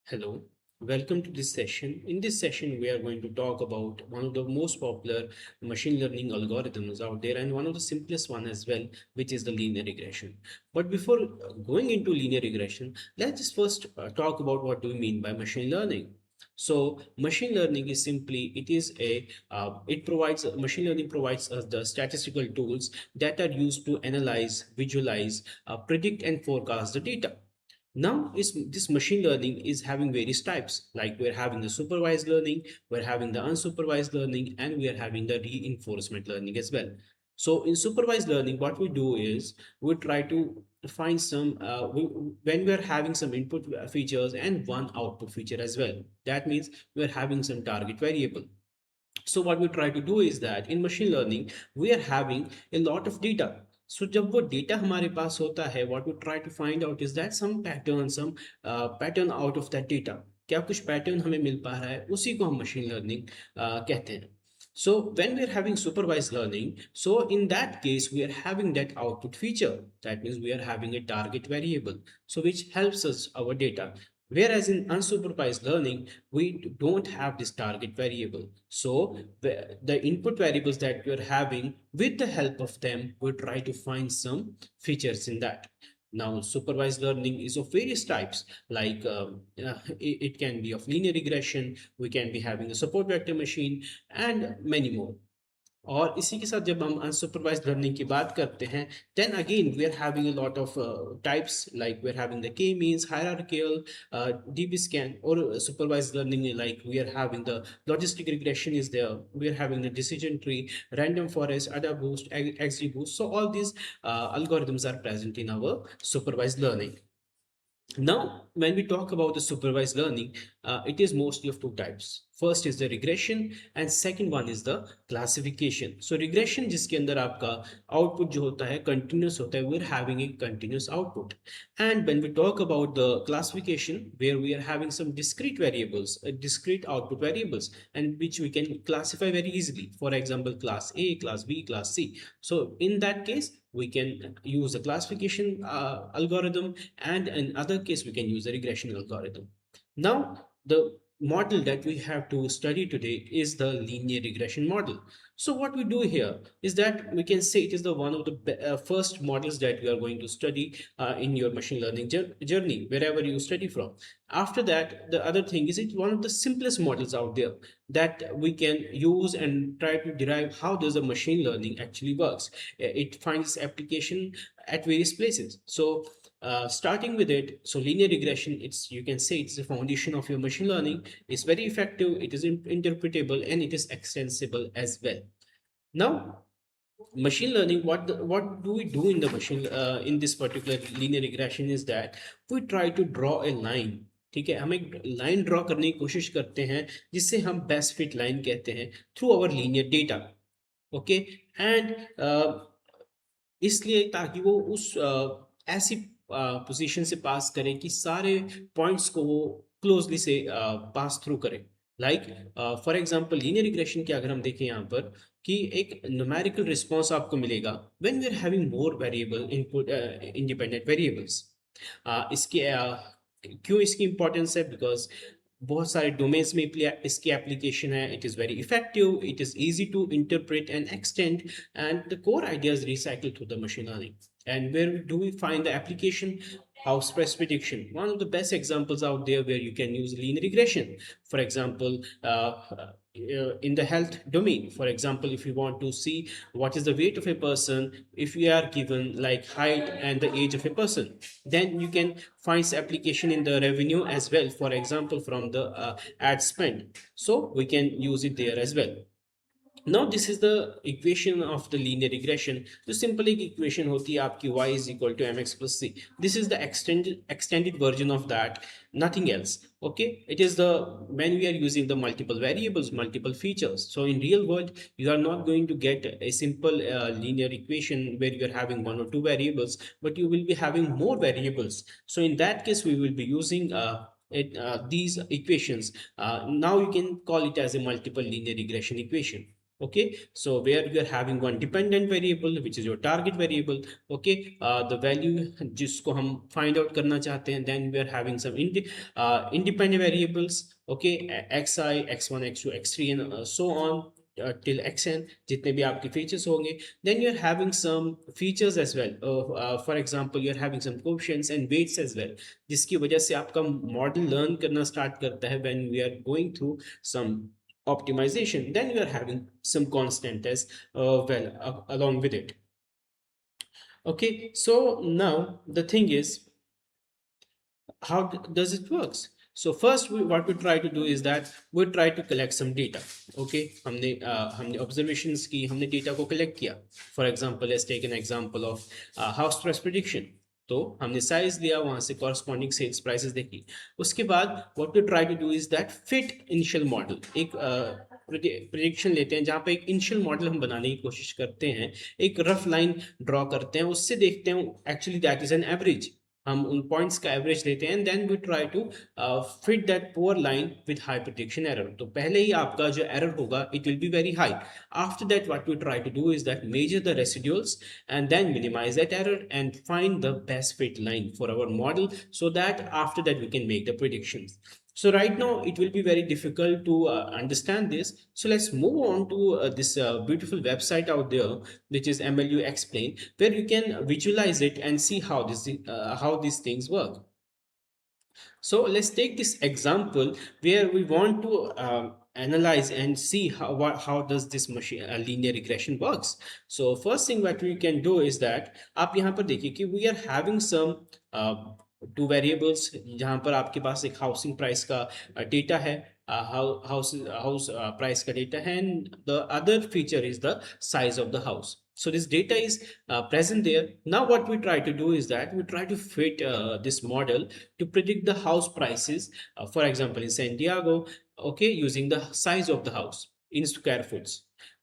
Hello, welcome to this session. In this session, we are going to talk about one of the most popular machine learning algorithms out there and one of the simplest one as well, which is the linear regression. But before going into linear regression, let's just first talk about what do we mean by machine learning. So machine learning is simply, it provides, machine learning provides us the statistical tools that are used to analyze, visualize, predict and forecast the data. Now is this machine learning is having various types, like we're having the supervised learning, we're having the unsupervised learning, and we are having the reinforcement learning as well. So in supervised learning, what we do is we try to find when we're having some input features and one output feature as well. That means we're having some target variable. So what we try to do is that in machine learning we are having a lot of data. So जब वो data हमारे पास होता है, what we try to find out is that some pattern out of that data. क्या कुछ pattern हमें मिल पा रहा है, उसी को हम machine learning कहते हैं. So when we are having supervised learning, so in that case we are having that output feature. That means we are having a target variable, so which helps us our data. Whereas in unsupervised learning, we don't have this target variable. So the input variables that we're having, with the help of them, we try to find some features in that. Now, supervised learning is of various types, like it can be of linear regression, we can be having a support vector machine, and many more. और इसी के साथ जब हम unsupervised learning की बात करते हैं, then again we are having a lot of types, like we are having the k means, hierarchical, db scan, or supervised learning, like we are having the logistic regression is there, we are having the decision tree, random forest, ada boost, xgboost. So all these algorithms are present in our supervised learning. Now, when we talk about the supervised learning, it is mostly of two types. First is the regression and second one is the classification. So regression जिसके अंदर आपका output जो होता है continuous होता है, we're having a continuous output. And when we talk about the classification, where we are having some discrete variables, discrete output variables, and which we can classify very easily. For example, class A, class B, class C. So in that case, we can use a classification algorithm, and in other case we can use a regression algorithm. Now the model that we have to study today is the linear regression model. So what we do here is that we can say it is the one of the first models that we are going to study in your machine learning journey, wherever you study from. After that, the other thing is it's one of the simplest models out there that we can use and try to derive how does the machine learning actually works. It finds application at various places. So starting with it, so linear regression, it's, you can say it's the foundation of your machine learning. It's very effective, it is interpretable, and it is extensible as well. Now machine learning, what do we do in the machine in this particular linear regression is that we try to draw a line. ठीक है, हम एक line draw करने की कोशिश करते हैं जिससे हम बेस्ट फिट लाइन कहते हैं through our linear data. Okay, and इसलिए ताकि वो उस ऐसी पोजीशन से पास करें कि सारे पॉइंट्स को वो क्लोजली से पास थ्रू करें. Like for example linear regression के अगर हम देखें यहाँ पर कि एक न्यूमेरिकल रिस्पॉन्स आपको मिलेगा when we are having more variable input independent variables. इसके क्यों इसकी इंपॉर्टेंस है, बिकॉज बहुत सारे डोमेन्स में इसकी एप्लीकेशन है. It is very effective, it is easy to interpret and extend, and the core ideas recycle through the machine learning. And where do we find the application? House price prediction, one of the best examples out there where you can use linear regression. For example, in the health domain, for example, if you want to see what is the weight of a person, if you are given like height and the age of a person, then you can find application in the revenue as well, for example from the ad spend. So we can use it there as well. Now this is the equation of the linear regression. तो simple एक equation होती है आपकी y is equal to mx plus c. This is the extended version of that, nothing else. Okay, it is the when we are using the multiple variables, multiple features. So in real world you are not going to get a simple linear equation where you are having one or two variables, but you will be having more variables. So in that case we will be using these equations. Now you can call it as a multiple linear regression equation. Okay, so where you are having one dependent variable which is your target variable. Okay, the value जिसको हम find out करना चाहते हैं, then we are having some independent variables. Okay, xi, x1, x2, x3 and so on till xn, जितने भी आपके features होंगे. Then you are having some features as well. For example, you are having some coefficients and weights as well, जिसकी वजह से आपका model learn करना start करता है when we are going through some optimization. Then you are having some constant as well along with it. Okay, so now the thing is, how does it works? So first what we try to do is that we try to collect some data. Okay, हमने observations की, हमने data को collect किया. For example, let's take an example of house price prediction. तो हमने size लिया, वहां से कॉरस्पॉन्डिंग सेल्स प्राइसेस देखी. उसके बाद what we try to do is that fit initial model. एक प्रिडिक्शन लेते हैं जहां पे एक इनिशियल मॉडल हम बनाने की कोशिश करते हैं, एक रफ लाइन ड्रॉ करते हैं, उससे देखते हैं actually that is an average. हम उन पॉइंट्स का एवरेज लेते हैं and then we try to fit that poor line with high prediction error. तो पहले ही आपका जो एरर होगा it will be very high. After that what we try to do is that measure the residuals and then minimize that error and find the best fit line for our model, so that after that we can make the predictions. So right now it will be very difficult to understand this, so let's move on to this beautiful website out there which is MLU Explained, where you can visualize it and see how these things work. So let's take this example where we want to analyze and see how does this machine linear regression works. So first thing what we can do is that आप यहाँ पर देखिए कि we are having some two variables, जहाँ पर आपके पास एक housing price का data है, house price का data है, and the other feature is the size of the house. So this data is present there. Now what we try to do is that we try to fit this model to predict the house prices, for example in San Diego, okay, using the size of the house in square foots.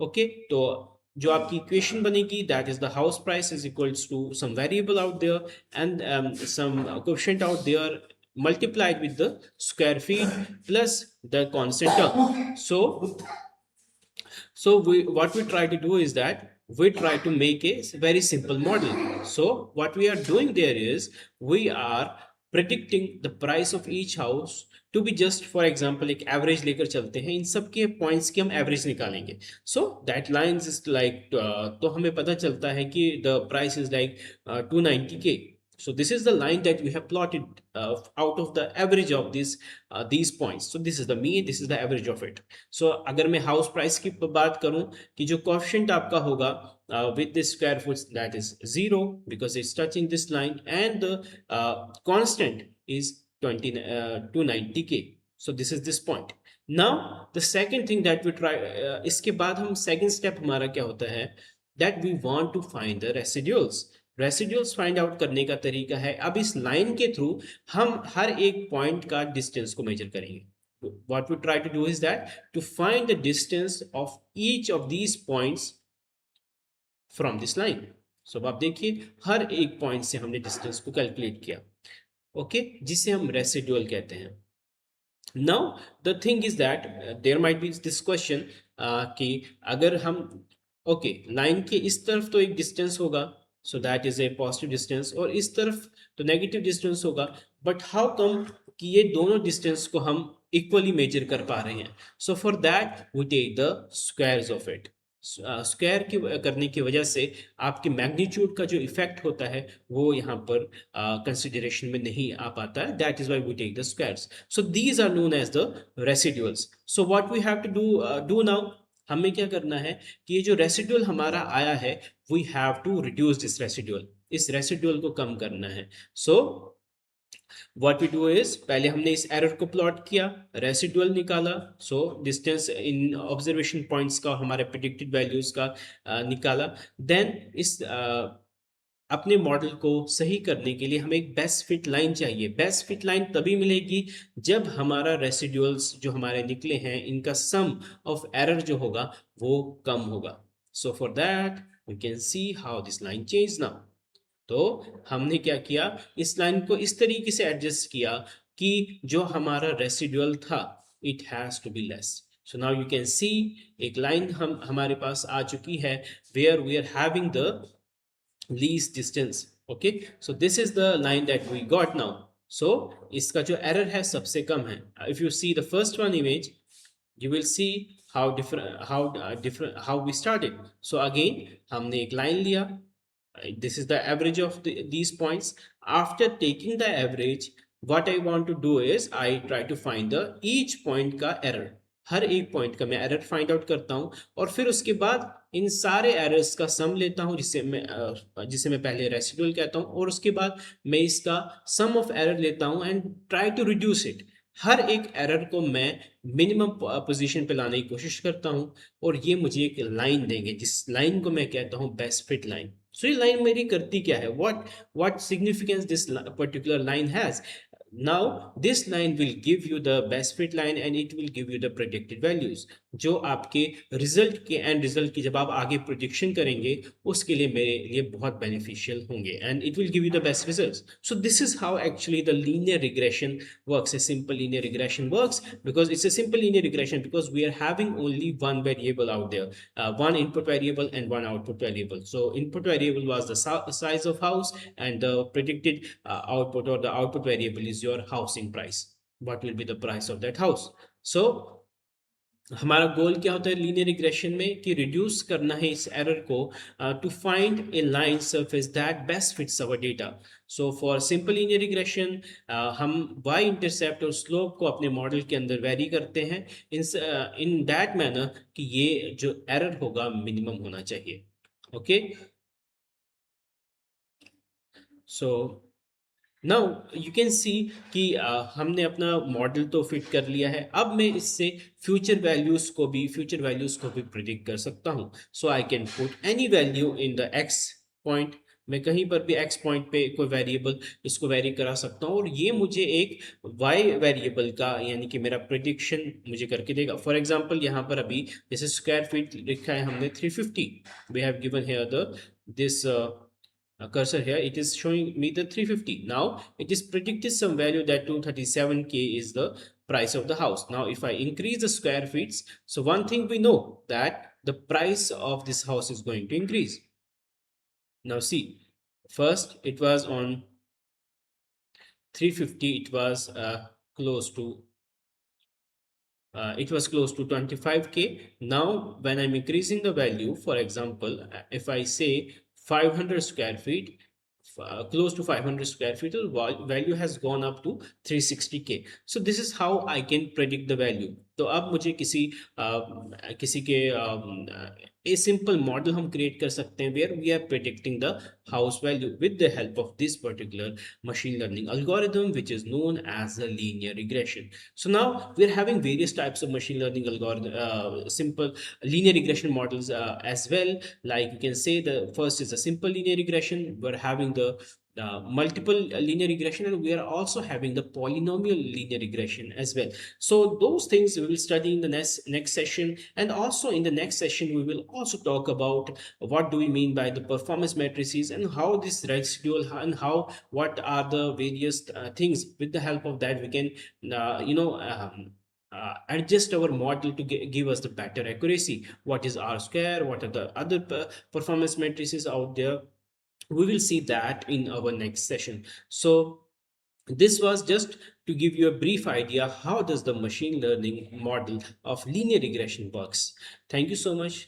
Okay, तो जो आपकी equation बनेगी, that is the house price is equals to some variable out there and some coefficient out there multiplied with the square feet plus the constant term. So what we try to do is that we try to make a very simple model. So what we are doing there is we are predicting the price of each house to be just, for example, एक average लेकर चलते हैं, इन सब के points की हम average निकालेंगे. So that lines is like तो हमें पता चलता है कि the price is like 290K. So this is the line that we have plotted out of the average of these points. So this is the mean, this is the average of it. So अगर मैं house price की बात करूं कि जो coefficient आपका होगा with this square foot, that is 0 because it's touching this line, and the constant is 290K. So this is this point. Now the second thing that we try, इसके बाद हम second step हमारा क्या होता है, that we want to find the residuals. Residuals find out करने का तरीका है, अब इस लाइन के थ्रू हम हर एक पॉइंट का डिस्टेंस को मेजर करेंगे. What we try to do is that to find the distance of each of these points from this line. So अब आप देखिए हर एक पॉइंट से हमने डिस्टेंस को कैलकुलेट किया. ओके, जिसे हम रेसिड्यूल कहते हैं. Now the thing is that there might be this question कि अगर हम लाइन के इस तरफ तो एक डिस्टेंस होगा, so that is a positive distance, और इस तरफ तो नेगेटिव डिस्टेंस होगा, बट हाउ कम कि ये दोनों डिस्टेंस को हम इक्वली मेजर कर पा रहे हैं. So for that we take the squares of it. Square की करने की वजह से आपके मैग्नीट्यूड का जो इफेक्ट होता है वो यहाँ पर कंसिडरेशन में नहीं आ पाता है. That is why we take the squares. So these are known as the residuals. So what we have to do now, हमें क्या करना है कि ये जो रेसिड्यूल हमारा आया है we have to reduce this residual, इस रेसिड्यूल को कम करना है. So what we do is, पहले हमने इस एरर को प्लॉट किया, रेसिड्यूल निकाला, सो डिस्टेंस इन ऑब्जर्वेशन पॉइंट्स का हमारे प्रेडिक्टेड वैल्यूज का निकाला. देन इस अपने मॉडल को सही करने के लिए हमें एक बेस्ट फिट लाइन चाहिए. बेस्ट फिट लाइन तभी मिलेगी जब हमारा रेसिड्यूल्स जो हमारे निकले हैं इनका सम ऑफ एरर जो होगा वो कम होगा. So for that we can see how this line change now. तो हमने क्या किया, इस लाइन को इस तरीके से एडजस्ट किया कि जो हमारा रेसिड्यूल था it has to be less. So now you can see एक line हमारे पास आ चुकी है where we are having the least distance. Okay, so this is the line that we got now. So इसका जो error है सबसे कम है. If you see the first one image, you will see how we started. So again हमने एक line लिया. This is the average of these points. After taking the average, what I want to do is I try to find the each point का error. हर एक point का मैं error find out करता हूं और फिर उसके बाद इन सारे एरर्स का सम लेता हूं जिसे मैं पहले रेसिडुअल कहता हूं और उसके बाद मैं इसका सम ऑफ एरर लेता हूं and try to reduce it. हर एक एरर को मैं मिनिमम पोजीशन पे लाने की कोशिश करता हूं और ये मुझे एक लाइन देंगे जिस लाइन को मैं कहता हूं बेस्ट फिट लाइन. सो ये लाइन मेरी करती क्या है, what significance this particular line has. Now this line will give you the best fit line and it will give you the predicted values. जो आपके रिजल्ट के एंड रिजल्ट की जब आप आगे प्रोडिक्शन करेंगे उसके लिए मेरे लिए बहुत बेनिफिशियल होंगे and it will give you the best results. So this is how actually the linear regression works. A simple linear regression works because it's a simple linear regression because we are having only one variable out there, one input variable and one output variable. So input variable was the size of house and the predicted output or the output variable is your housing price. What will be the price of that house? So हमारा गोल क्या होता है linear regression में कि reduce करना है इस error को to find a line surface that best fits our data. So for simple linear regression हम वाई इंटरसेप्ट और स्लोप को अपने मॉडल के अंदर वेरी करते हैं इन दैट मैनर कि ये जो एरर होगा मिनिमम होना चाहिए. Okay, so now you can see कि हमने अपना मॉडल तो फिट कर लिया है. अब मैं इससे फ्यूचर वैल्यूज को भी प्रिडिक्ट कर सकता हूं. So I can put any value in the X point. मैं कहीं पर भी एक्स पॉइंट पे कोई वेरिएबल इसको वेरी करा सकता हूं और ये मुझे एक वाई वेरिएबल का यानी कि मेरा प्रिडिक्शन मुझे करके देगा. फॉर एग्जांपल यहाँ पर अभी जैसे स्क्वायर फीट लिखा है हमने 350. We have given here this cursor here, it is showing me the 350. Now it is predicted some value that 237k is the price of the house. Now if I increase the square feet, so one thing we know that the price of this house is going to increase. Now see, first it was on 350, it was close to 25k. Now when I'm increasing the value, for example, if I say 500 square feet, close to 500 square feet, the value has gone up to 360k. So this is how I can predict the value. तो अब मुझे किसी के a simple model हम create कर सकते हैं where we are predicting the house value with the help of this particular machine learning algorithm which is known as the linear regression. So now we are having various types of machine learning algorithm, simple linear regression models as well. Like you can say the first is a simple linear regression. We're having the multiple linear regression and we are also having the polynomial linear regression as well. So those things we will study in the next session, and also in the next session we will also talk about what do we mean by the performance matrices and how this residual and what are the various things. With the help of that we can adjust our model to give us the better accuracy. What is R square, what are the other performance matrices out there, we will see that in our next session. So this was just to give you a brief idea how does the machine learning model of linear regression works. Thank you so much.